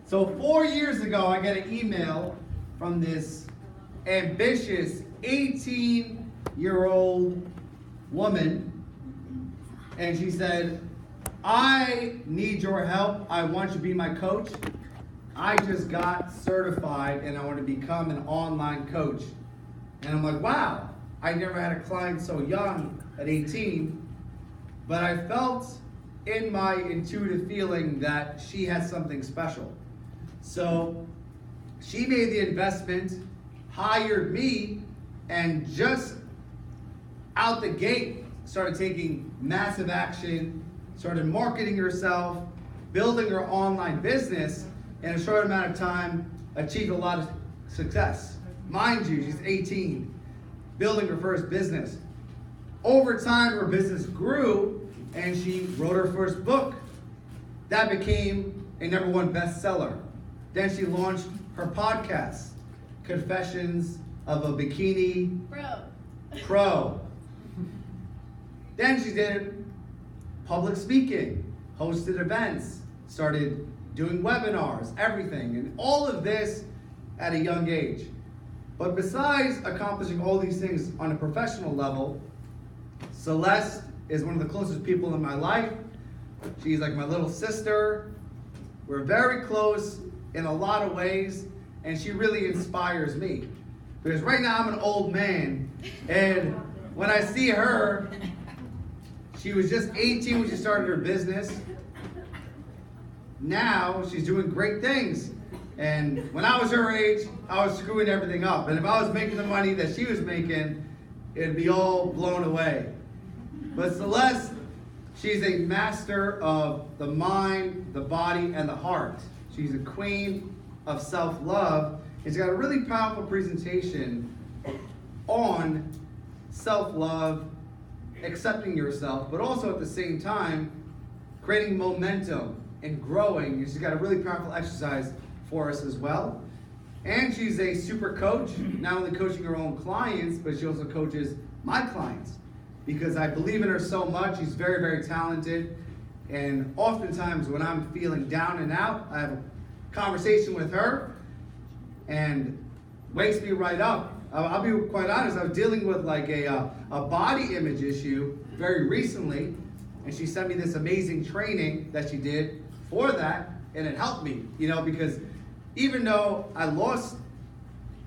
So 4 years ago, I got an email from this ambitious 18-year-old woman, and she said, I need your help. I want you to be my coach. I just got certified and I want to become an online coach. And I'm like, wow, I never had a client so young at 18, but I felt in my intuitive feeling that she had something special. So she made the investment, hired me, and just out the gate started taking massive action, started marketing herself, building her online business, in a short amount of time, achieved a lot of success. Mind you, she's 18, building her first business. Over time, her business grew, and she wrote her first book. That became a #1 bestseller. Then she launched her podcast, Confessions of a Bikini Pro. Then she did public speaking, hosted events, started doing webinars, everything, and all of this at a young age. But besides accomplishing all these things on a professional level, Celeste is one of the closest people in my life. She's like my little sister. We're very close in a lot of ways, and she really inspires me. Because right now I'm an old man, and when I see her, she was just 18 when she started her business. Now she's doing great things. And when I was her age, I was screwing everything up. And if I was making the money that she was making, it'd be all blown away. But Celeste, she's a master of the mind, the body, and the heart. She's a queen of self-love. She's got a really powerful presentation on self-love, accepting yourself, but also at the same time, creating momentum and growing. She's got a really powerful exercise for us as well. And she's a super coach, not only coaching her own clients, but she also coaches my clients. Because I believe in her so much. She's very, very talented. And oftentimes when I'm feeling down and out, I have a conversation with her and wakes me right up. I'll be quite honest, I was dealing with like a body image issue very recently, and she sent me this amazing training that she did for that, and it helped me, because even though I lost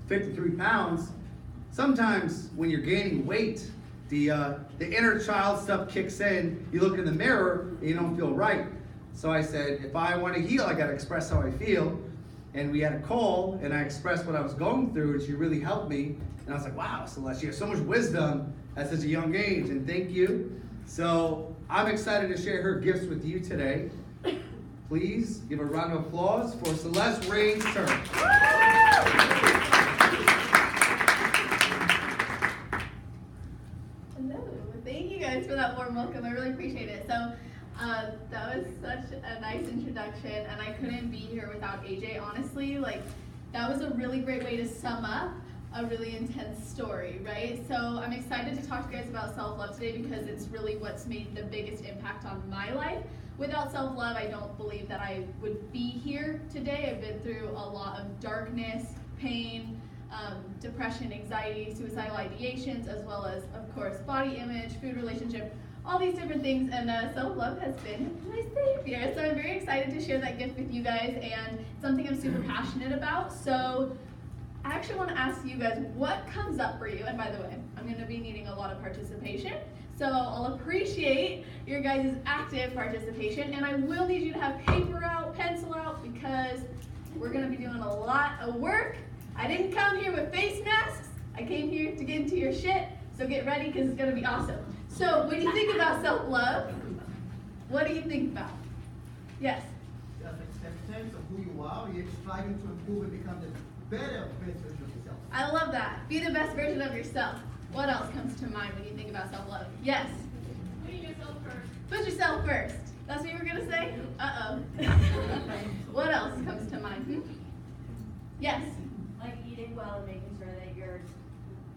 53 pounds, sometimes when you're gaining weight, the inner child stuff kicks in. You look in the mirror and you don't feel right. So I said, if I want to heal, I got to express how I feel. And we had a call, and I expressed what I was going through, and she really helped me. And I was like, wow, Celeste, you have so much wisdom at such a young age, and thank you. So I'm excited to share her gifts with you today. Please give a round of applause for Celeste Rains Turk. Thank you guys for that warm welcome. I really appreciate it. So that was such a nice introduction, and I couldn't be here without AJ, honestly. That was a really great way to sum up a really intense story, right? So I'm excited to talk to you guys about self-love today because it's really what's made the biggest impact on my life. Without self-love, I don't believe that I would be here today. I've been through a lot of darkness, pain, depression, anxiety, suicidal ideations, as well as, of course, body image, food relationship, all these different things, and self-love has been my savior. So I'm very excited to share that gift with you guys, and something I'm super passionate about. So I actually want to ask you guys what comes up for you. And by the way, I'm going to be needing a lot of participation, so I'll appreciate your guys' active participation, and I will need you to have paper out, pencil out, because we're going to be doing a lot of work. I didn't come here with face masks. I came here to get into your shit, so get ready because it's going to be awesome. So when you think about self-love, what do you think about? Yes? Just acceptance of who you are. You're striving to improve and become the better version of yourself. I love that. Be the best version of yourself. What else comes to mind when you think about self-love? Yes? Putting yourself first. Put yourself first. That's what you were going to say? Uh-oh. What else comes to mind? Yes? Like eating well and making sure that you're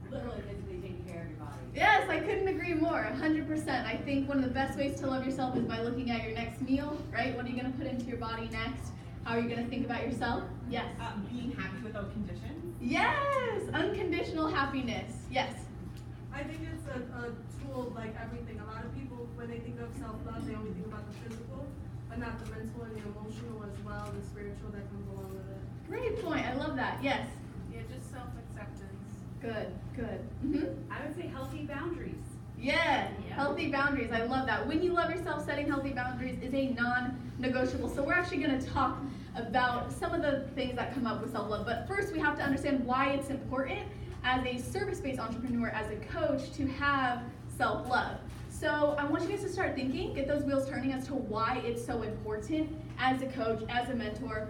literally physically taking care of your body. Yes, I couldn't agree more, 100%. I think one of the best ways to love yourself is by looking at your next meal, right? What are you going to put into your body next? How are you going to think about yourself? Yes. Being happy without conditions. Yes. Unconditional happiness. Yes. I think it's a tool like everything. A lot of people, when they think of self-love, they only think about the physical, but not the mental and the emotional as well, the spiritual that comes along with it. Great point. I love that. Yes. Yeah, just self-acceptance. Good. Good. I would say healthy boundaries. Yeah. Healthy boundaries. I love that. When you love yourself, setting healthy boundaries is a non-negotiable. So we're actually going to talk about some of the things that come up with self-love. But first, we have to understand why it's important as a service-based entrepreneur, as a coach, to have self-love. So I want you guys to start thinking, get those wheels turning as to why it's so important as a coach, as a mentor,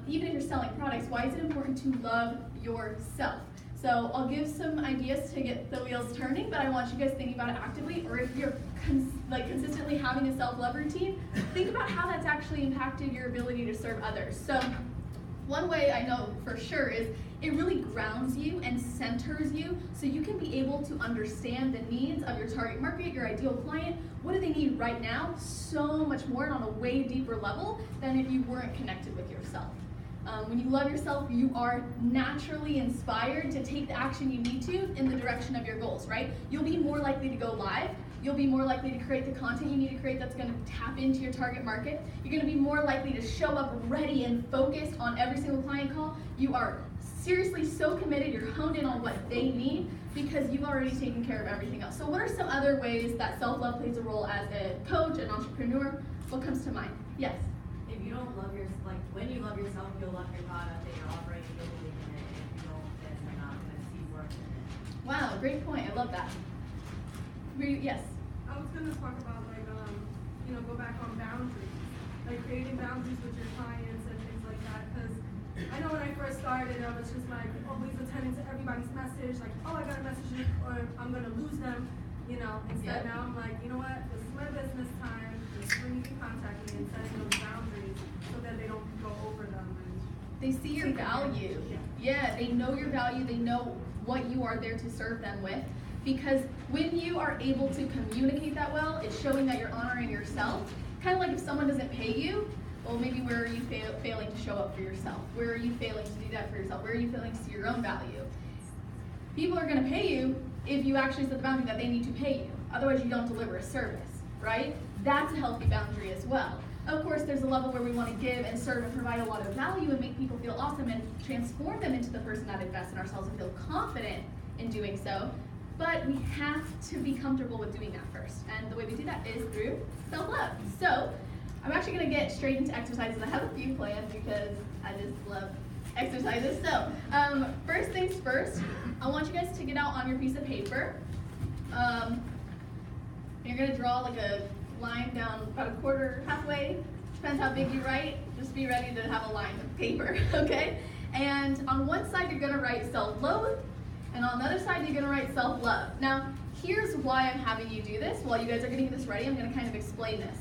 even if you're selling products, why is it important to love yourself? So I'll give some ideas to get the wheels turning, but I want you guys thinking about it actively, or if you're consistently having a self-love routine, think about how that's actually impacted your ability to serve others. So one way I know for sure is it really grounds you and centers you so you can be able to understand the needs of your target market, your ideal client. What do they need right now? So much more and on a way deeper level than if you weren't connected with yourself. When you love yourself, you are naturally inspired to take the action you need to in the direction of your goals, right? You'll be more likely to go live. You'll be more likely to create the content you need to create that's going to tap into your target market. You're going to be more likely to show up ready and focused on every single client call. You are seriously so committed, you're honed in on what they need because you've already taken care of everything else. So what are some other ways that self-love plays a role as a coach, an entrepreneur? What comes to mind? Yes? If you don't love when you love yourself, you'll love your product that you're offering, you'll believe in it. If you don't, then you're not going to see worth in it. Wow, great point. I love that. Yes? I was gonna talk about go back on boundaries, like creating boundaries with your clients and things like that. Because I know when I first started, I was just like always attending to everybody's message, like, oh, I got a message or I'm gonna lose them, Instead now I'm like, you know what? This is my business time. This is when you can contact me and setting those boundaries so that they don't go over them. They see your value. Yeah, they know your value. They know what you are there to serve them with. Because when you are able to communicate that well, it's showing that you're honoring yourself. Kind of like if someone doesn't pay you, well, maybe where are you failing to show up for yourself? Where are you failing to do that for yourself? Where are you failing to see your own value? People are going to pay you if you actually set the boundary that they need to pay you. Otherwise, you don't deliver a service, right? That's a healthy boundary as well. Of course, there's a level where we want to give and serve and provide a lot of value and make people feel awesome and transform them into the person that invests in ourselves and feel confident in doing so. But we have to be comfortable with doing that first. And the way we do that is through self-love. So I'm actually going to get straight into exercises. I have a few planned because I just love exercises. So first things first, I want you guys to get out on your piece of paper. You're going to draw like a line down about a quarter, halfway. Depends how big you write. Just be ready to have a line of paper, okay? And on one side, you're going to write self-loathe. And on the other side, you're going to write self-love. Now, here's why I'm having you do this. While you guys are getting this ready, I'm going to kind of explain this.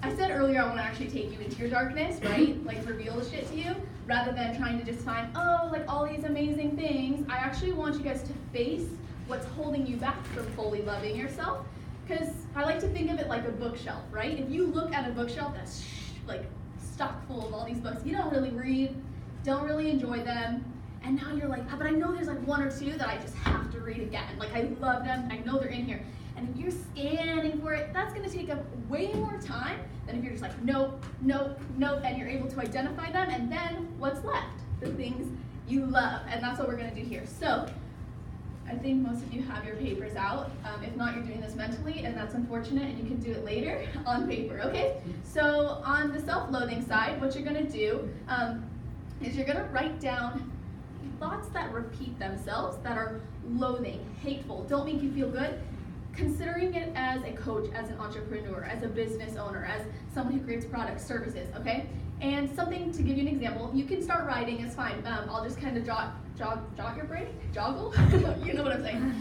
I said earlier I want to actually take you into your darkness, right? Like reveal the shit to you, rather than trying to just find, like all these amazing things. I actually want you guys to face what's holding you back from fully loving yourself. Because I like to think of it like a bookshelf, right? If you look at a bookshelf that's like stock full of all these books you don't really read, don't really enjoy them, and now you're like, but I know there's like one or two that I just have to read again. Like I love them, I know they're in here. And if you're scanning for it, that's gonna take up way more time than if you're just like, nope, nope, nope, and you're able to identify them, and then what's left? The things you love, and that's what we're gonna do here. So, I think most of you have your papers out. If not, you're doing this mentally, and that's unfortunate, and you can do it later on paper, okay? So, on the self-loathing side, what you're gonna do is you're gonna write down thoughts that repeat themselves, that are loathing, hateful, don't make you feel good, considering it as a coach, as an entrepreneur, as a business owner, as someone who creates products, services, okay? And something to give you an example, you can start writing, it's fine. I'll just kind of jog your brain? Joggle? You know what I'm saying.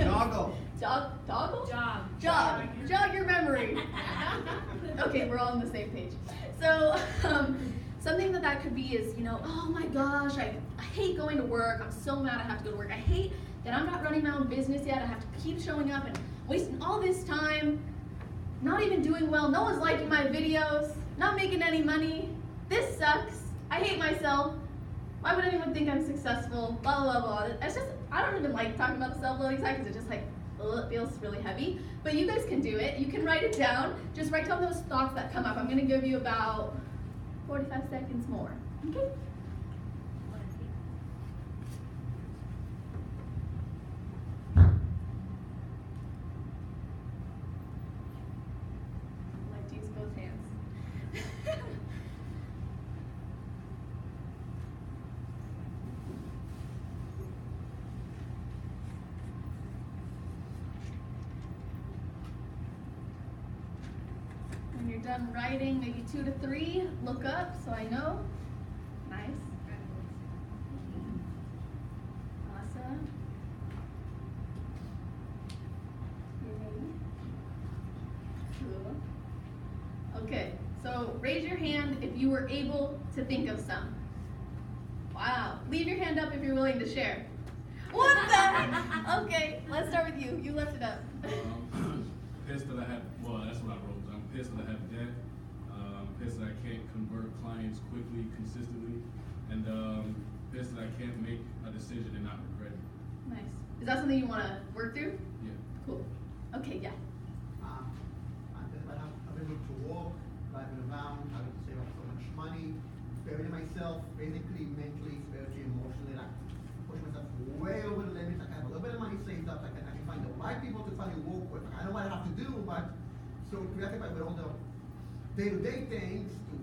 Joggle. Toggle? Jog your memory. Okay, we're all on the same page. So, something that could be is, oh my gosh, I hate going to work. I'm so mad I have to go to work. I hate that I'm not running my own business yet. I have to keep showing up and wasting all this time, not even doing well. No one's liking my videos, not making any money. this sucks. I hate myself. Why would anyone think I'm successful? Blah, blah, blah. It's just, I don't even like talking about the self-loathing side because it just like, it feels really heavy. But you guys can do it. You can write it down. Just write down those thoughts that come up. I'm going to give you about 45 seconds more. Okay? I like to use both hands. When you're done writing, maybe 2 to 3, look up so I know. Nice. Awesome. Yay. Cool. Okay, so raise your hand if you were able to think of some. Wow. Leave your hand up if you're willing to share. What the? Okay, let's start with you. You left it up. Pissed that I have, well, that's what I wrote. I'm pissed that I have debt. Pissed that I can't convert clients quickly, consistently. And pissed that I can't make a decision and not regret it. Nice. Is that something you want to work through? Yeah. Cool. Okay, yeah. I'm just about able to walk, driving around, having to save up so much money, burying myself, basically mentally, spiritually, emotionally, like push myself way over the limits. I have a little bit of money saved up. I can find the right people to finally work with. I know what I have to do, but so preoccupied with all the day-to-day things to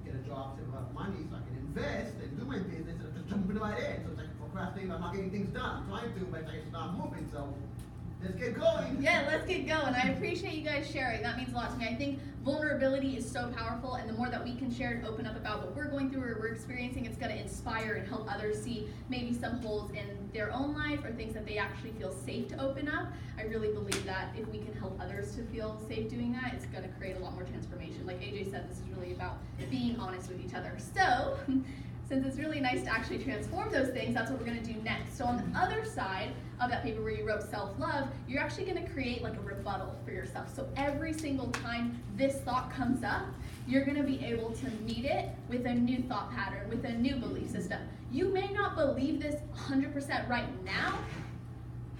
get a job, save up money, so I can invest and do my business and just jumping right in. So it's like procrastinating, I'm not getting things done. I'm trying to, but it's not moving. So let's get going. Yeah, let's get going. I appreciate you guys sharing. That means a lot to me. I think vulnerability is so powerful, and the more that we can share and open up about what we're going through or we're experiencing, it's going to inspire and help others see maybe some holes in their own life or things that they actually feel safe to open up. I really believe that if we can help others to feel safe doing that, it's going to create a lot more transformation. Like AJ said, this is really about being honest with each other. So, since it's really nice to actually transform those things, that's what we're going to do next. So on the other side of that paper where you wrote self-love, you're actually going to create like a rebuttal for yourself. So every single time this thought comes up, you're going to be able to meet it with a new thought pattern, with a new belief system. You may not believe this 100% right now,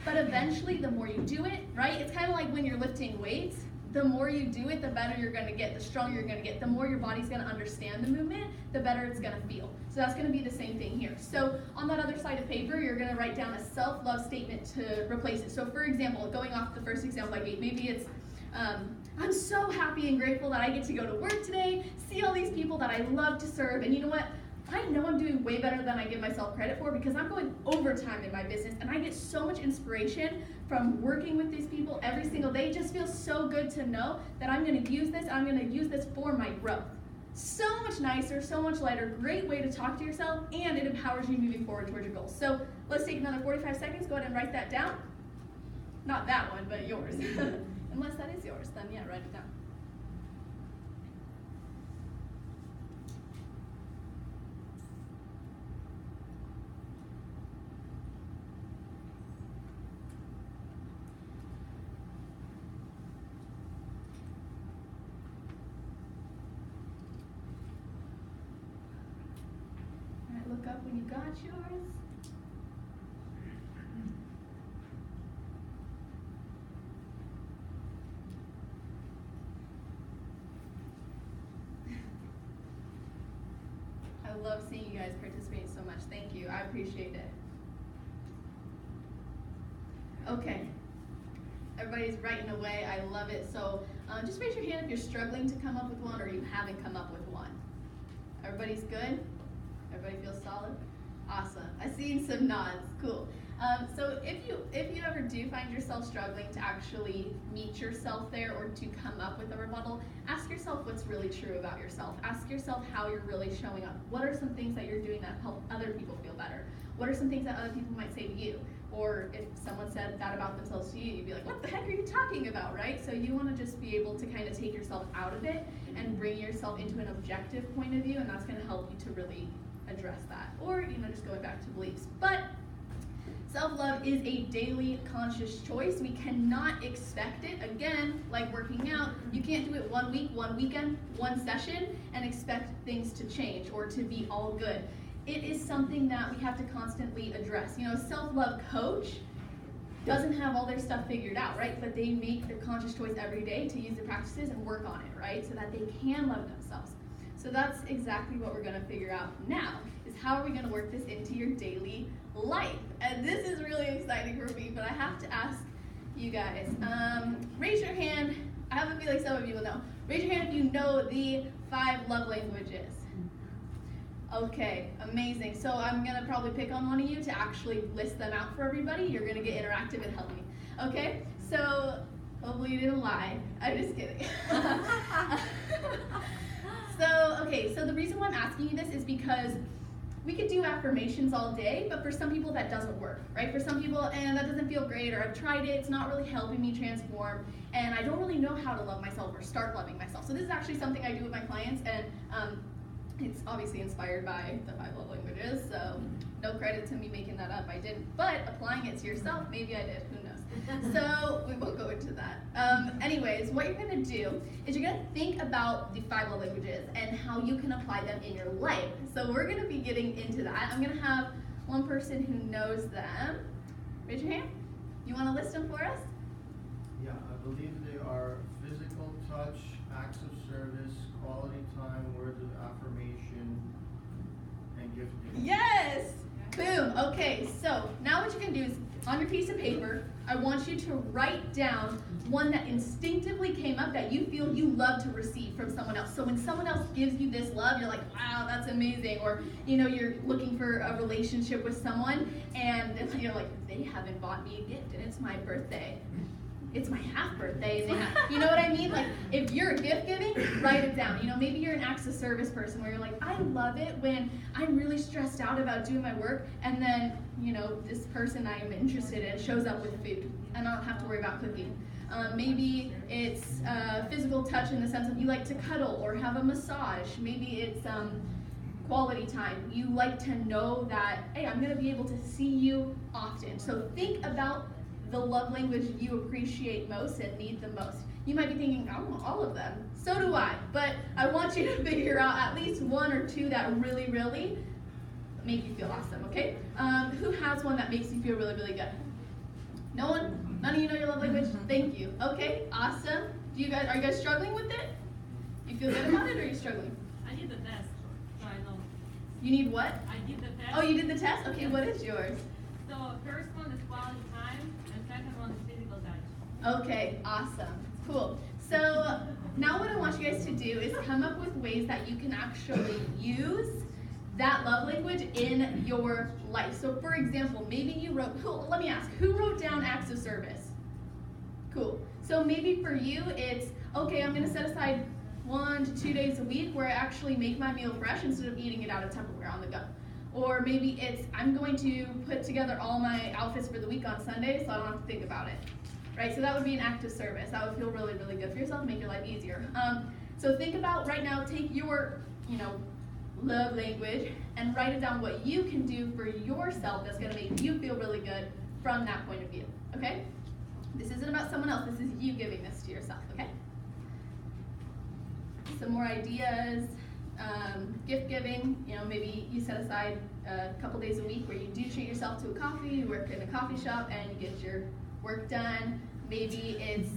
but eventually the more you do it, right? It's kind of like when you're lifting weights. The more you do it, the better you're going to get, the stronger you're going to get. The more your body's going to understand the movement, the better it's going to feel. So that's going to be the same thing here. So on that other side of paper, you're going to write down a self-love statement to replace it. So for example, going off the first example I gave, maybe it's, I'm so happy and grateful that I get to go to work today, see all these people that I love to serve, and you know what? I know I'm doing way better than I give myself credit for because I'm going overtime in my business and I get so much inspiration from working with these people every single day. It just feels so good to know that I'm going to use this, I'm going to use this for my growth. So much nicer, so much lighter, great way to talk to yourself, and it empowers you moving forward towards your goals. So let's take another 45 seconds, go ahead and write that down. Not that one, but yours. Unless that is yours, then yeah, write it down. Look up when you got yours. I love seeing you guys participate so much. Thank you. I appreciate it. Okay. Everybody's writing away. I love it. So just raise your hand if you're struggling to come up with one or you haven't come up with one. Everybody's good? Everybody feels solid? Awesome. I see some nods. Cool. So if you ever do find yourself struggling to actually meet yourself there or to come up with a rebuttal, ask yourself what's really true about yourself. Ask yourself how you're really showing up. What are some things that you're doing that help other people feel better? What are some things that other people might say to you? Or if someone said that about themselves to you, you'd be like, what the heck are you talking about, right? So you want to just be able to kind of take yourself out of it and bring yourself into an objective point of view, and that's going to help you to really address that. Or, just going back to beliefs. But Self-love is a daily conscious choice. We cannot expect it. Again, like working out, you can't do it 1 week, 1 weekend, 1 session, and expect things to change or to be all good. It is something that we have to constantly address. You know, a self-love coach doesn't have all their stuff figured out, right? But they make the conscious choice every day to use the practices and work on it, right? So that they can love themselves. So that's exactly what we're gonna figure out now, is how are we gonna work this into your daily life? And this is really exciting for me, but I have to ask you guys. Raise your hand. I have a feeling some of you will know. Raise your hand if you know the 5 love languages. Okay, amazing. So I'm gonna probably pick on one of you to actually list them out for everybody. You're gonna get interactive and help me. Okay, so hopefully you didn't lie. I'm just kidding. So the reason why I'm asking you this is because we could do affirmations all day, but for some people that doesn't work, right? For some people, and that doesn't feel great, or I've tried it, it's not really helping me transform, and I don't really know how to love myself or start loving myself. So this is actually something I do with my clients, and it's obviously inspired by the 5 love languages, so no credit to me making that up, I didn't. But applying it to yourself, maybe I did, who knows. So we won't go into that. Anyways, what you're gonna do is you're gonna think about the 5 love languages and how you can apply them in your life. So we're gonna be getting into that. I'm gonna have one person who knows them. Raise your hand. You wanna list them for us? Yeah, I believe they are physical touch, acts of service, quality time, words of affirmation, and gift giving. Yes! Boom. Okay, so now what you can do is on your piece of paper, I want you to write down one that instinctively came up that you feel you love to receive from someone else. So when someone else gives you this love, you're like, wow, that's amazing. Or, you know, you're looking for a relationship with someone and you're like, they haven't bought me a gift and it's my birthday. It's my half birthday, and they have, you know what I mean? Like, if you're gift giving, write it down. You know, maybe you're an acts of service person where you're like, I love it when I'm really stressed out about doing my work, and then, you know, this person I am interested in shows up with food, and I don't have to worry about cooking. Maybe it's physical touch in the sense of you like to cuddle or have a massage. Maybe it's quality time. You like to know that, hey, I'm gonna be able to see you often. So think about the love language you appreciate most and need the most. You might be thinking, I want all of them. So do I, but I want you to figure out at least 1 or 2 that really, really make you feel awesome, okay? Who has one that makes you feel really, really good? No one? None of you know your love language? Thank you. Okay, awesome. Are you guys struggling with it? You feel good about it, or are you struggling? I did the test, so I know. You need what? I did the test. Oh, you did the test? Okay, what is yours? So first one is quality time, and second one is physical touch. Okay, awesome. Cool. So now what I want you guys to do is come up with ways that you can actually use that love language in your life. So for example, maybe you wrote, let me ask, who wrote down acts of service? Cool. So maybe for you it's, okay, I'm gonna set aside 1 to 2 days a week where I actually make my meal fresh instead of eating it out of Tupperware on the go. Or maybe it's, I'm going to put together all my outfits for the week on Sunday so I don't have to think about it. Right, so that would be an act of service. That would feel really, really good for yourself, make your life easier. So think about right now, take your, love language and write it down what you can do for yourself that's gonna make you feel really good from that point of view, okay? This isn't about someone else, this is you giving this to yourself, okay? Some more ideas, gift giving, maybe you set aside a couple days a week where you do treat yourself to a coffee, you work in a coffee shop and you get your work done. Maybe it's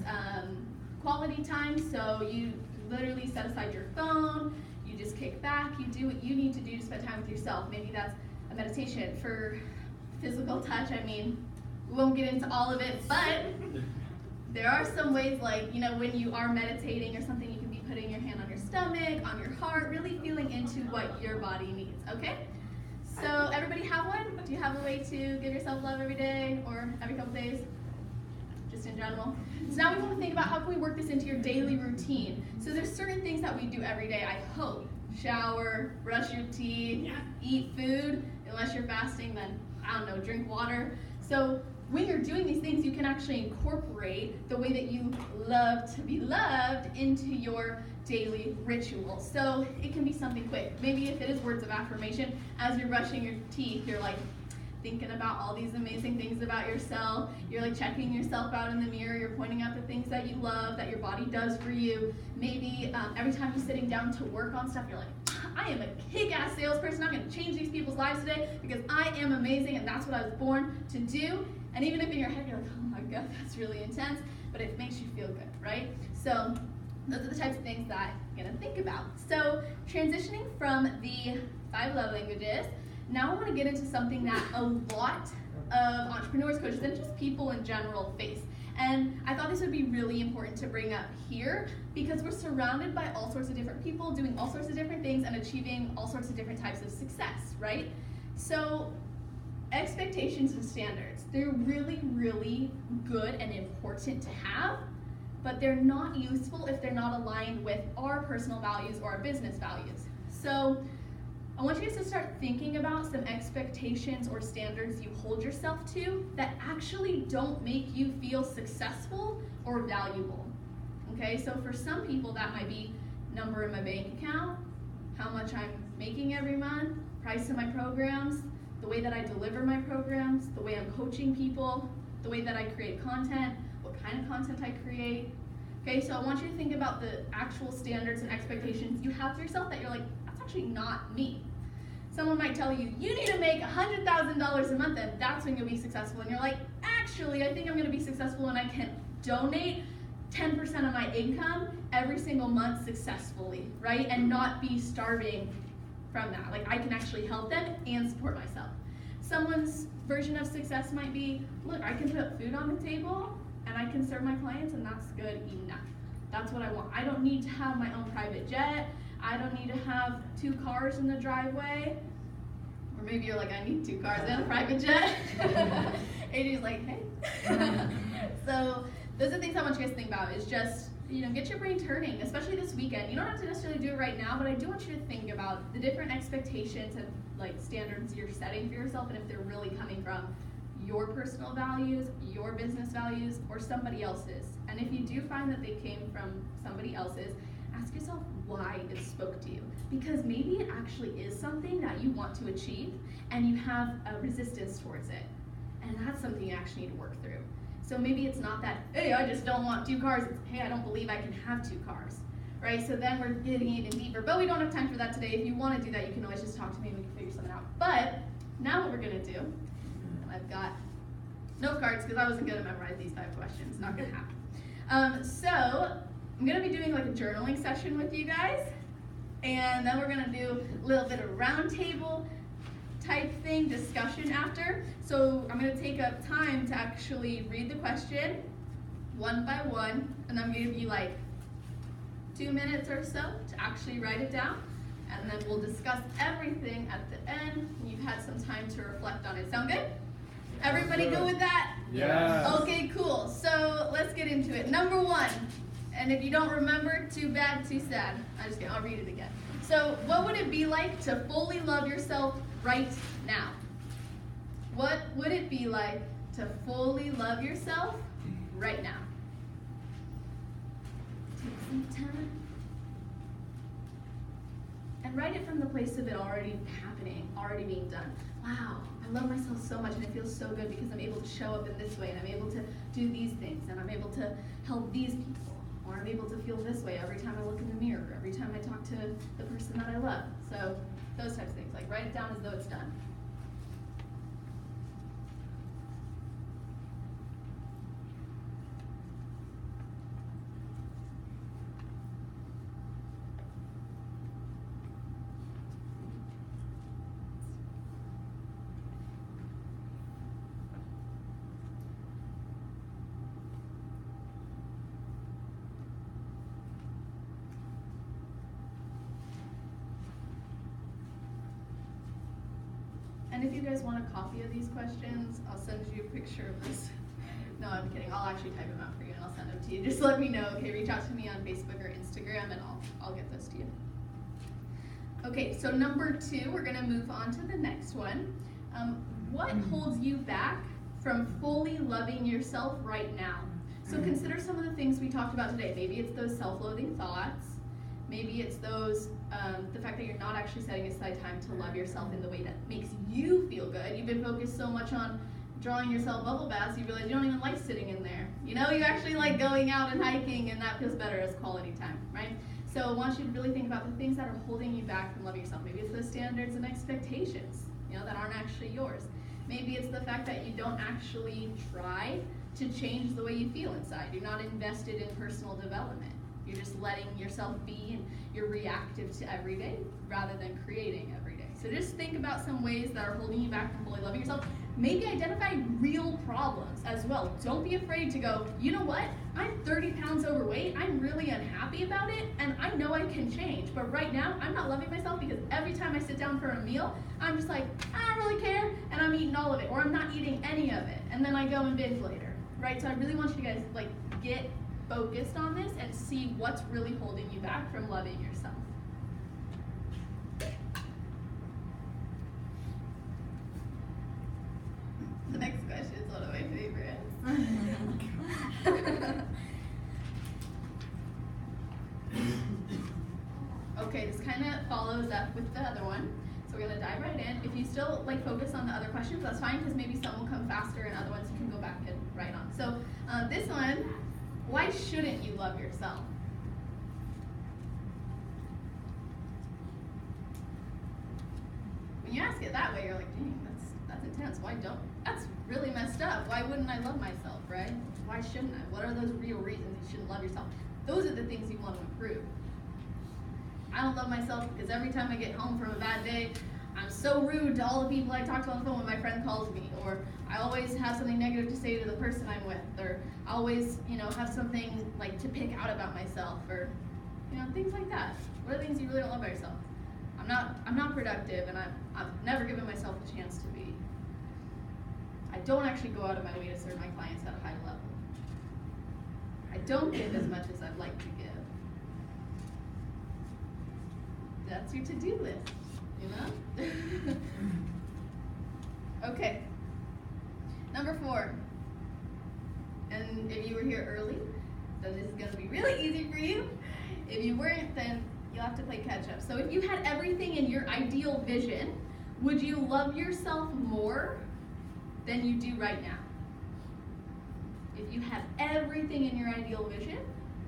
quality time, so you literally set aside your phone, you just kick back, you do what you need to do to spend time with yourself. Maybe that's a meditation. For physical touch, we won't get into all of it, but there are some ways like, when you are meditating or something, you can be putting your hand on your stomach, on your heart, really feeling into what your body needs, okay? So everybody have one? Do you have a way to give yourself love every day or every couple days? Just in general. So now we want to think about how can we work this into your daily routine. So there's certain things that we do every day, I hope. Shower, brush your teeth, eat food. Unless you're fasting, then, drink water. So when you're doing these things, you can actually incorporate the way that you love to be loved into your daily ritual. So it can be something quick. Maybe if it is words of affirmation, as you're brushing your teeth, you're like, thinking about all these amazing things about yourself. You're like checking yourself out in the mirror. You're pointing out the things that you love, that your body does for you. Maybe every time you're sitting down to work on stuff, you're like, I am a kick-ass salesperson. I'm going to change these people's lives today because I am amazing and that's what I was born to do. And even if in your head you're like, oh my God, that's really intense, but it makes you feel good, right? So those are the types of things that you're going to think about. So transitioning from the 5 love languages, now I want to get into something that a lot of entrepreneurs, coaches, and just people in general face. And I thought this would be really important to bring up here because we're surrounded by all sorts of different people doing all sorts of different things and achieving all sorts of different types of success, right? So expectations and standards, they're really, really good and important to have, but they're not useful if they're not aligned with our personal values or our business values. So I want you guys to start thinking about some expectations or standards you hold yourself to that actually don't make you feel successful or valuable. Okay, so for some people that might be number in my bank account, how much I'm making every month, price of my programs, the way that I deliver my programs, the way I'm coaching people, the way that I create content, what kind of content I create. Okay, so I want you to think about the actual standards and expectations you have for yourself that you're like, that's actually not me. Someone might tell you, you need to make $100,000 a month and that's when you'll be successful. And you're like, actually, I think I'm gonna be successful when I can donate 10% of my income every single month successfully, right? And not be starving from that. Like I can actually help them and support myself. Someone's version of success might be, look, I can put food on the table and I can serve my clients and that's good enough. That's what I want. I don't need to have my own private jet. I don't need to have 2 cars in the driveway. Or maybe you're like, I need 2 cars and a private jet. AJ's like, hey. So those are things I want you guys to think about is just, get your brain turning, especially this weekend. You don't have to necessarily do it right now, but I do want you to think about the different expectations and like standards you're setting for yourself and if they're really coming from your personal values, your business values, or somebody else's. And if you do find that they came from somebody else's, ask yourself why it spoke to you. Because maybe it actually is something that you want to achieve and you have a resistance towards it. And that's something you actually need to work through. So maybe it's not that, hey, I just don't want 2 cars. It's, hey, I don't believe I can have 2 cars. Right? So then we're getting even deeper. But we don't have time for that today. If you want to do that, you can always just talk to me and we can figure something out. But now what we're going to do, I've got note cards because I wasn't going to memorize these 5 questions. Not going to happen. So I'm going to be doing like a journaling session with you guys. And then we're going to do a little bit of roundtable type thing, discussion after. So I'm going to take up time to actually read the question one by one. And I'm going to give you like 2 minutes or so to actually write it down. And then we'll discuss everything at the end. You've had some time to reflect on it. Sound good? Everybody good with that? Yes. Okay, cool. So let's get into it. Number 1, and if you don't remember, too bad, too sad. I'll read it again. So what would it be like to fully love yourself right now? What would it be like to fully love yourself right now? Take some time. And write it from the place of it already happening, already being done. Wow, I love myself so much and it feels so good because I'm able to show up in this way and I'm able to do these things and I'm able to help these people. Or I'm able to feel this way every time I look in the mirror, every time I talk to the person that I love. So those types of things, like write it down as though it's done. And if you guys want a copy of these questions, I'll send you a picture of this. No, I'm kidding. I'll actually type them out for you and I'll send them to you. Just let me know, okay? Reach out to me on Facebook or Instagram and I'll get those to you. Okay, so number 2, we're gonna move on to the next one. What holds you back from fully loving yourself right now? So consider some of the things we talked about today. Maybe it's those self-loathing thoughts. Maybe it's those, the fact that you're not actually setting aside time to love yourself in the way that makes you feel good. You've been focused so much on drawing yourself bubble baths, you realize you don't even like sitting in there. You know, you actually like going out and hiking, and that feels better as quality time, right? So I want you to really think about the things that are holding you back from loving yourself. Maybe it's the standards and expectations, you know, that aren't actually yours. Maybe it's the fact that you don't actually try to change the way you feel inside. You're not invested in personal development. You're just letting yourself be, and you're reactive to every day rather than creating every day. So just think about some ways that are holding you back from fully loving yourself. Maybe identify real problems as well. Don't be afraid to go, you know what? I'm 30 pounds overweight. I'm really unhappy about it, and I know I can change. But right now, I'm not loving myself because every time I sit down for a meal, I'm just like, I don't really care, and I'm eating all of it, or I'm not eating any of it, and then I go and binge later, right? So I really want you guys like get focused on this and see what's really holding you back from loving yourself. The next question is one of my favorites. Okay, this kind of follows up with the other one. So we're gonna dive right in. If you still like focus on the other questions, that's fine, because maybe some will come faster and other ones you can go back and write on. So this one, why shouldn't you love yourself? When you ask it that way, you're like, dang, that's intense. Why don't? That's really messed up. Why wouldn't I love myself, right? Why shouldn't I? What are those real reasons you shouldn't love yourself? Those are the things you want to improve. I don't love myself because every time I get home from a bad day, I'm so rude to all the people I talk to on the phone when my friend calls me, or I always have something negative to say to the person I'm with, or I always, have something like to pick out about myself, or, things like that. What are things you really don't love about yourself? I'm not productive, and I've never given myself a chance to be. I don't actually go out of my way to serve my clients at a high level. I don't give as much as I'd like to give. That's your to-do list, Okay. Number 4. And if you were here early, then this is going to be really easy for you. If you weren't, then you'll have to play catch up. So if you had everything in your ideal vision, would you love yourself more than you do right now? If you had everything in your ideal vision,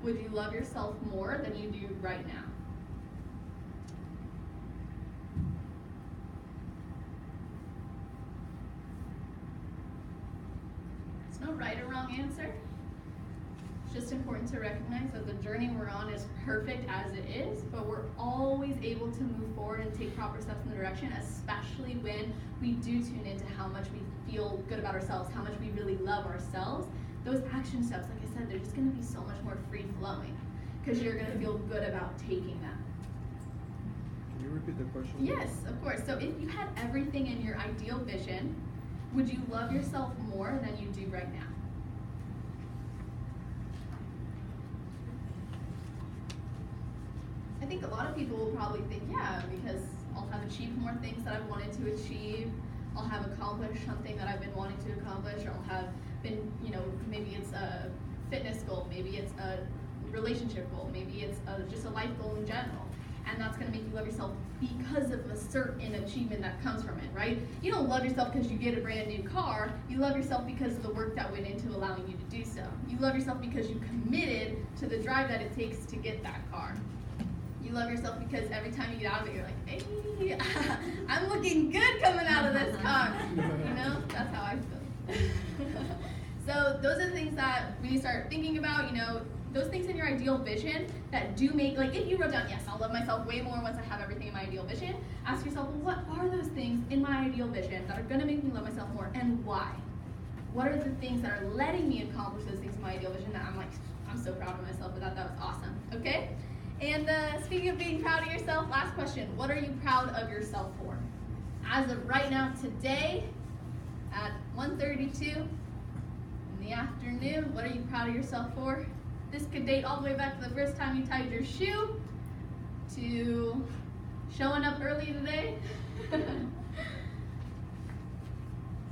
would you love yourself more than you do right now? There's no right or wrong answer. It's just important to recognize that the journey we're on is perfect as it is, but we're always able to move forward and take proper steps in the direction, especially when we do tune into how much we feel good about ourselves, how much we really love ourselves. Those action steps, like I said, they're just going to be so much more free-flowing because you're going to feel good about taking them. Can you repeat the question? Yes, of course. So if you had everything in your ideal vision, would you love yourself more than you do right now? I think a lot of people will probably think, yeah, because I'll have achieved more things that I've wanted to achieve. I'll have accomplished something that I've been wanting to accomplish, or I'll have been, maybe it's a fitness goal, maybe it's a relationship goal, maybe it's just a life goal in general. And that's going to make you love yourself because of a certain achievement that comes from it, right? You don't love yourself because you get a brand new car. You love yourself because of the work that went into allowing you to do so. You love yourself because you committed to the drive that it takes to get that car. You love yourself because every time you get out of it, you're like, hey, I'm looking good coming out of this car. That's how I feel. So those are the things that when you start thinking about, those things in your ideal vision that do make, like if you wrote down, yes, I'll love myself way more once I have everything in my ideal vision, ask yourself, well, what are those things in my ideal vision that are going to make me love myself more, and why? What are the things that are letting me accomplish those things in my ideal vision that I'm so proud of myself for that? That was awesome. Okay? And speaking of being proud of yourself, last question. What are you proud of yourself for? As of right now, today, at 1:32 in the afternoon, what are you proud of yourself for? This could date all the way back to the first time you tied your shoe, to showing up early today.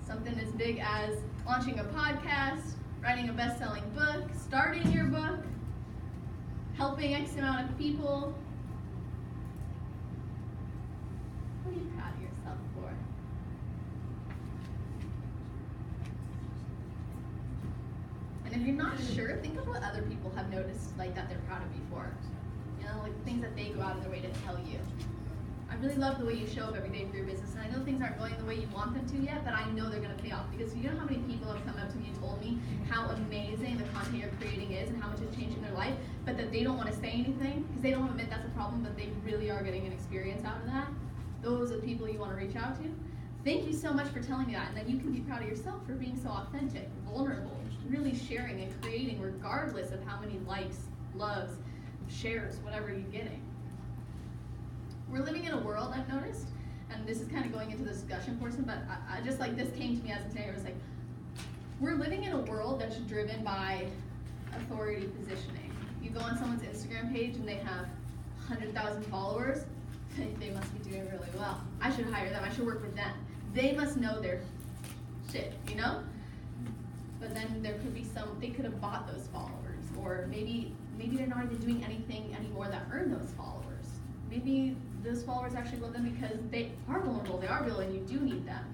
Something as big as launching a podcast, writing a best-selling book, starting your book, helping X amount of people, yourself for? And if you're not sure, think of what other people have noticed, like that they're proud of you for. You know, like things that they go out of their way to tell you. I really love the way you show up every day for your business, and I know things aren't going the way you want them to yet, but I know they're going to pay off, because you know how many people have come up to me and told me how amazing the content you're creating is and how much it's changing their life, but that they don't want to say anything because they don't admit that's a problem, but they really are getting an experience out of that. Those are the people you want to reach out to. Thank you so much for telling me that, and then you can be proud of yourself for being so authentic, vulnerable, really sharing and creating regardless of how many likes, loves, shares, whatever you're getting. We're living in a world, I've noticed, and this is kind of going into the discussion portion, but I just like this came to me as a saying. It was like, we're living in a world that's driven by authority positioning. You go on someone's Instagram page and they have 100,000 followers, they must be doing really well. I should hire them, I should work with them. They must know their shit, you know? But then there could be they could have bought those followers, or maybe they're not even doing anything anymore that earn those followers. Maybe those followers actually love them because they are vulnerable, they are real, and you do need them.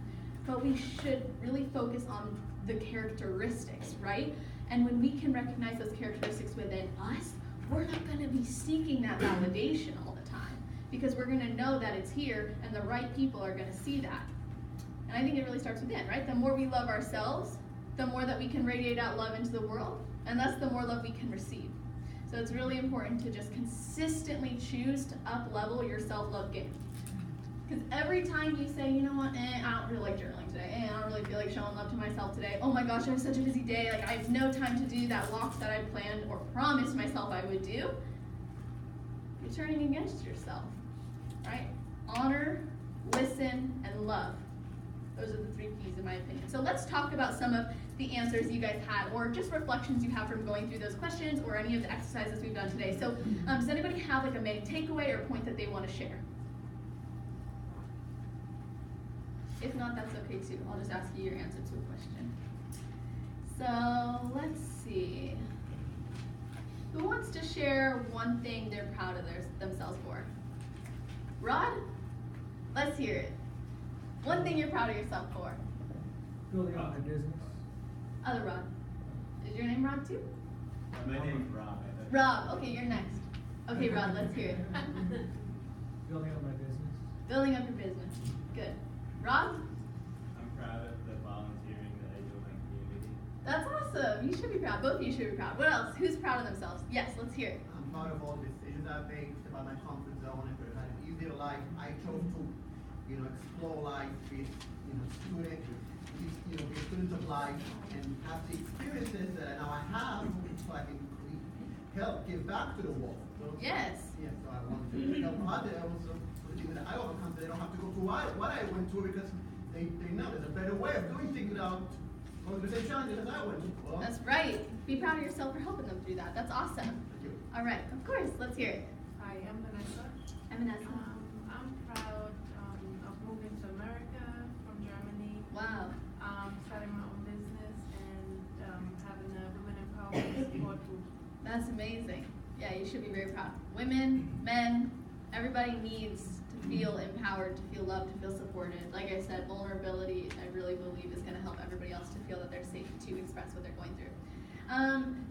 But we should really focus on the characteristics, right? And when we can recognize those characteristics within us, we're not going to be seeking that validation all the time, because we're going to know that it's here, and the right people are going to see that. And I think it really starts within, right? The more we love ourselves, the more that we can radiate out love into the world, and thus the more love we can receive. So it's really important to just consistently choose to up-level your self-love game. Because every time you say, you know what, I don't really like journaling today, I don't really feel like showing love to myself today, oh my gosh, I have such a busy day, like I have no time to do that walk that I planned or promised myself I would do, you're turning against yourself, right? Honor, listen, and love. Those are the 3 keys in my opinion. So let's talk about some of the answers you guys had, or just reflections you have from going through those questions, or any of the exercises we've done today. So does anybody have like a main takeaway or a point that they want to share? If not, that's okay too. I'll just ask you your answer to a question. So let's see. Who wants to share one thing they're proud of themselves for? Rod? Let's hear it. One thing you're proud of yourself for. Building up my business. Other Rod. Is your name Rod too? My name's Rob. Rob, okay, you're next. Okay, Rod, let's hear it. Building up my business. Building up your business. Good. Rob? I'm proud of the volunteering that I do in my community. That's awesome. You should be proud. Both of you should be proud. What else? Who's proud of themselves? Yes, let's hear it. I'm proud of all the decisions I've made, step out of my comfort zone, and had an easier life. I chose to, explore life, be, student, be a student of life, and have the experiences that now I have, so I can help give back to the world. So, Yes. Yeah, so I want to help others also, so that I overcome, so they don't have to go through what I went through, because they know there's a better way of doing things without going through the same challenges as I went through. Well, That's right. Be proud of yourself for helping them through that. That's awesome. thank you. All right, of course. Let's hear it. Hi, I'm Vanessa. Vanessa. I'm proud of moving to America from Germany, Wow. starting my own business, and having a women empowerment support group. That's amazing. Yeah, you should be very proud. Women, men, everybody needs to feel empowered, to feel loved, to feel supported. Like I said, vulnerability, I really believe, is going to help everybody else to feel that they're safe to express what they're going through.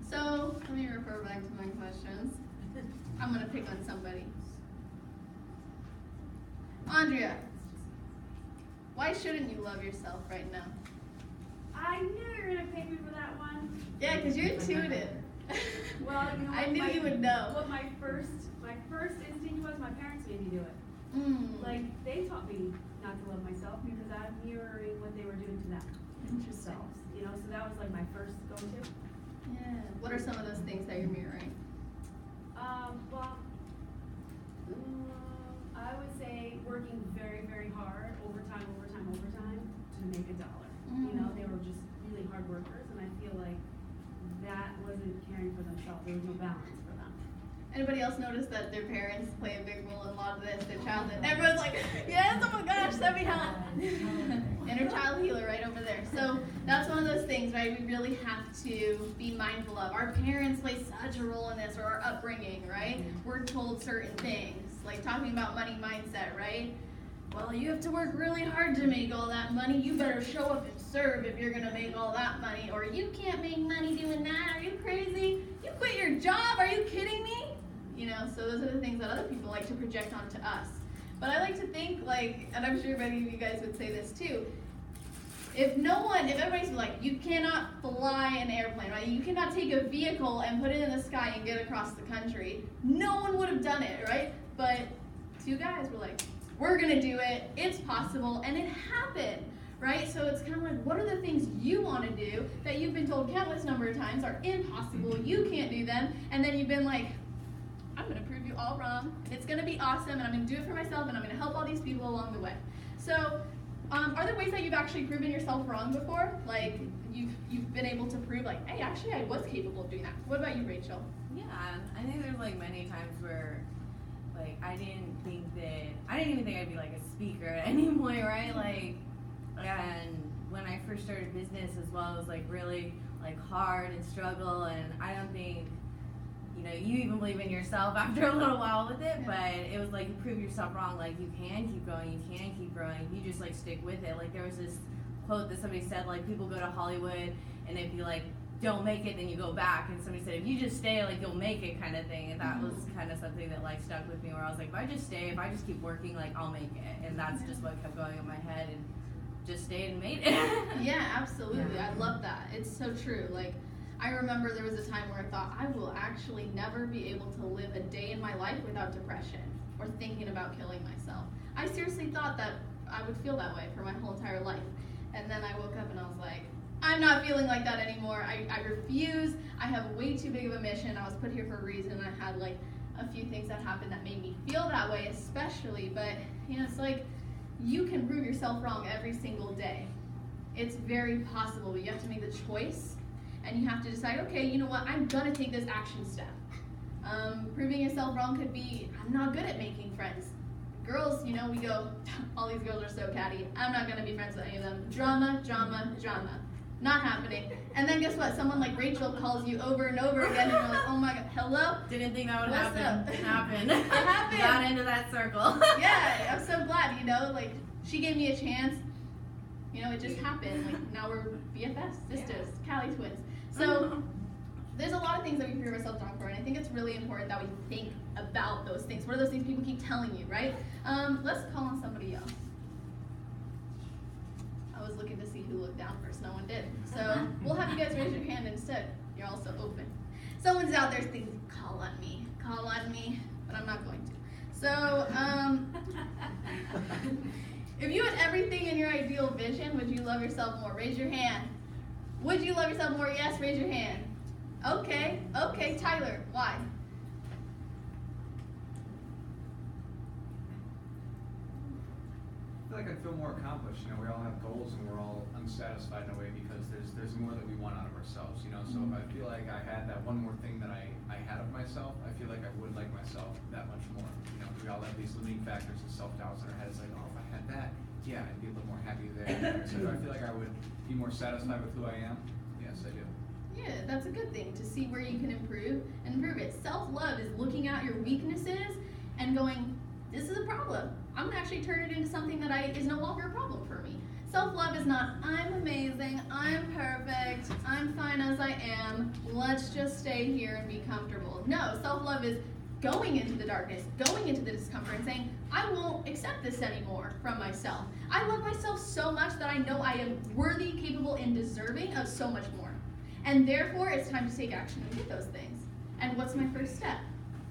So let me refer back to my questions. I'm going to pick on somebody. Andrea, why shouldn't you love yourself right now? I knew you were gonna pick me for that one. Yeah, because you're intuitive. Well, you know I what, knew you would know. What my first instinct was, my parents made me do it. Like, they taught me not to love myself because I'm mirroring what they were doing to them. Interesting. Themselves, so that was like my first go-to. Yeah. What are some of those things that you're mirroring? Well, I would say working very, very hard, overtime, to make $1. They were just really hard workers, and I feel like that wasn't caring for themselves. There was no balance for them. Anybody else notice that their parents play a big role in a lot of this, their childhood? Everyone's like, yes, oh my gosh, send me help. Inner child healer right over there. So that's one of those things, right, we really have to be mindful of. Our parents play such a role in this, or our upbringing, right? We're told certain things, like talking about money mindset, right? well, you have to work really hard to make all that money. You better show up and serve if you're gonna make all that money. Or you can't make money doing that. Are you crazy? You quit your job? Are you kidding me? You know, so those are the things that other people like to project onto us. But I like to think, like, and I'm sure many of you guys would say this too, if everybody's like, you cannot fly an airplane, right? You cannot take a vehicle and put it in the sky and get across the country. No one would have done it, right? But two guys were like, we're gonna do it, it's possible, and it happened, right? So it's kind of like, what are the things you wanna do that you've been told countless number of times are impossible, you can't do them, and then you've been like, I'm gonna prove you all wrong, and it's gonna be awesome, and I'm gonna do it for myself, and I'm gonna help all these people along the way. So, are there ways that you've actually proven yourself wrong before? Like, you've been able to prove, like, hey, actually I was capable of doing that. What about you, Rachel? Yeah, I think there's like many times where like I didn't even think I'd be like a speaker at any point, right? Like, and when I first started business as well, it was like really like hard and struggle, and I don't think, you know, you even believe in yourself after a little while with it, but it was like you prove yourself wrong, like you can keep going, you can keep growing, you just like stick with it. Like there was this quote that somebody said, like people go to Hollywood and if you like don't make it, then you go back, and somebody said if you just stay, like you'll make it, kind of thing. And that was kind of something that like stuck with me, where I was like, if I just stay, if I just keep working, like I'll make it. And that's just what kept going in my head, and just stayed and made it. Yeah, absolutely. I love that. It's so true. Like, I remember there was a time where I thought I will actually never be able to live a day in my life without depression or thinking about killing myself. I seriously thought that I would feel that way for my whole entire life. And then I woke up and I was like, I'm not feeling like that anymore. I refuse. I have way too big of a mission. I was put here for a reason. I had like a few things that happened that made me feel that way, especially. But, you know, it's like you can prove yourself wrong every single day. It's very possible, but you have to make the choice. And you have to decide, okay, you know what, I'm gonna take this action step. Proving yourself wrong could be, I'm not good at making friends. Girls, you know, we go, all these girls are so catty, I'm not gonna be friends with any of them. Drama, drama, drama. Not happening. And then guess what, someone like Rachel calls you over and over again, and you're like, oh my god, hello? Didn't think that would What's happen. up? Happened. It happened. Got into that circle. Yeah, I'm so glad, you know, like, she gave me a chance. You know, it just happened. Like, now we're BFFs, sisters, Cali twins. So there's a lot of things that we prove ourselves wrong for, and I think it's really important that we think about those things. What are those things people keep telling you, right? Let's call on somebody else. I was looking to see who looked down first. No one did. So we'll have you guys raise your hand instead. You're all so open. Someone's out there thinking, call on me, but I'm not going to. So, if you had everything in your ideal vision, would you love yourself more? Raise your hand. Would you love yourself more? Yes, raise your hand. Okay, Tyler, why? I feel like I feel more accomplished. You know, we all have goals and we're all unsatisfied in a way because there's more that we want out of ourselves, you know. So if I feel like I had that one more thing that I had of myself, I feel like I would like myself that much more. You know, we all have these limiting factors and self-doubts in our head. It's like, oh, if I had that, yeah, I'd be a little more happy there. So do I feel like I would be more satisfied with who I am? Yes, I do. Yeah, that's a good thing, to see where you can improve and improve it. Self-love is looking at your weaknesses and going, this is a problem. I'm gonna actually turn it into something that is no longer a problem for me. Self-love is not, I'm amazing, I'm perfect, I'm fine as I am, let's just stay here and be comfortable. No, self-love is going into the darkness, going into the discomfort and saying, I won't accept this anymore from myself. I love myself so much that I know I am worthy, capable, and deserving of so much more. And therefore, it's time to take action and get those things. And what's my first step?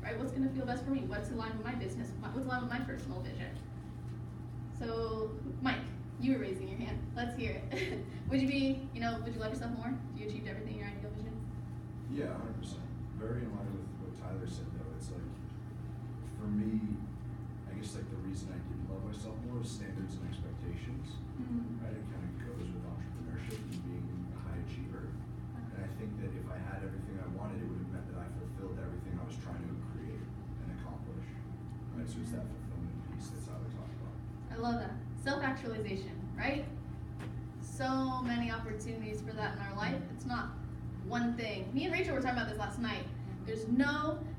Right? What's going to feel best for me? What's aligned with my business? What's aligned with my personal vision? So, Mike, you were raising your hand. Let's hear it. would you love yourself more? You achieved everything in your ideal vision? Yeah, 100%. Very in line with what Tyler said, though. It's like, for me, I guess like the reason I didn't love myself more is standards and expectations. Right? It kind of goes with entrepreneurship and being a high achiever. And I think that if I had everything I wanted, it would have meant that I fulfilled everything I was trying to create and accomplish. Right? So it's that fulfillment piece that's how we talk about. I love that. Self-actualization, right? So many opportunities for that in our life. It's not one thing. Me and Rachel were talking about this last night.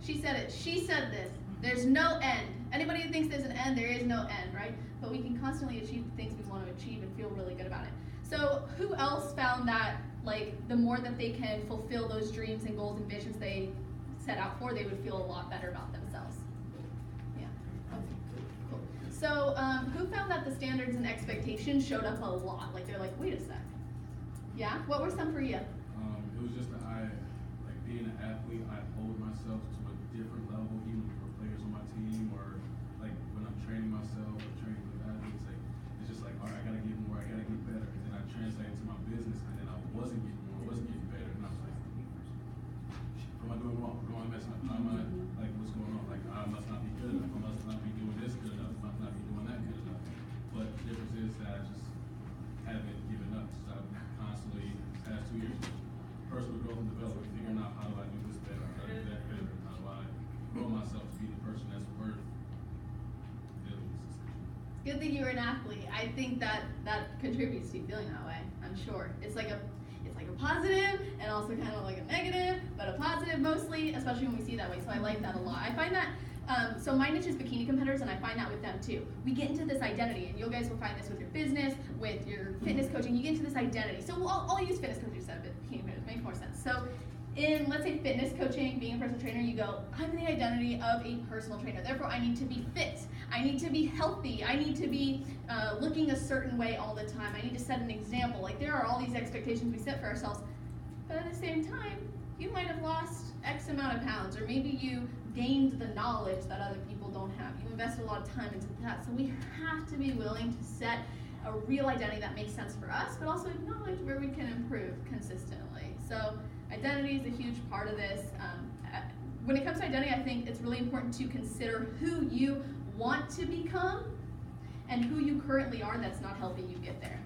She said it, she said this, there's no end. Anybody who thinks there's an end, there is no end, right? but we can constantly achieve the things we want to achieve and feel really good about it. So who else found that, like, the more that they can fulfill those dreams and goals and visions they set out for, they would feel a lot better about themselves? Yeah. Cool. So who found that the standards and expectations showed up a lot? Like, they're like, wait a sec. Yeah? What were some for you? It was just that like being an athlete, I hold myself to a different level, even for players on my team, or like when I'm training myself or training with athletes, like it's just like, all right, I gotta get more, I gotta get better. And then I translate it to my business, and then I wasn't getting more, I wasn't getting better, and I was like, what am I doing wrong? What am I messing up? How am I, like, what's going on? Like, I must not be good enough, I must not be doing this good enough, I must not be doing that good enough. But the difference is that I just haven't given up. So I've constantly, past 2 years, personal growth and development, figuring out how do I do this better, how do I do that better, how do I grow myself to be the person that's worth dealing with this situation. Good that you were an athlete. I think that contributes to you feeling that way. I'm sure. It's like a positive and also kind of like a negative, but a positive mostly, especially when we see it that way. So I like that a lot. I find that. So my niche is bikini competitors, and I find that with them too. We get into this identity, and you guys will find this with your business, with your fitness coaching. You get into this identity. So I'll use fitness coaching instead of bikini competitors. Makes more sense. So in, let's say, fitness coaching, being a personal trainer, you go, I'm the identity of a personal trainer. Therefore, I need to be fit. I need to be healthy. I need to be looking a certain way all the time. I need to set an example. Like, there are all these expectations we set for ourselves. But at the same time, you might have lost X amount of pounds, or maybe you gained the knowledge that other people don't have. You invested a lot of time into that. So we have to be willing to set a real identity that makes sense for us, but also acknowledge where we can improve consistently. So identity is a huge part of this. When it comes to identity, I think it's really important to consider who you want to become and who you currently are that's not helping you get there,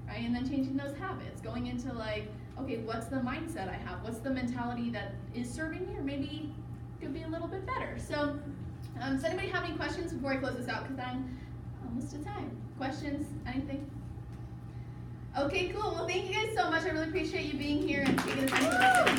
right? And then changing those habits, going into like, okay, what's the mindset I have? What's the mentality that is serving me, or maybe could be a little bit better? So, does anybody have any questions before I close this out? Because I'm almost to time. Questions? Anything? Okay, cool. Well, thank you guys so much. I really appreciate you being here and taking the time to listen.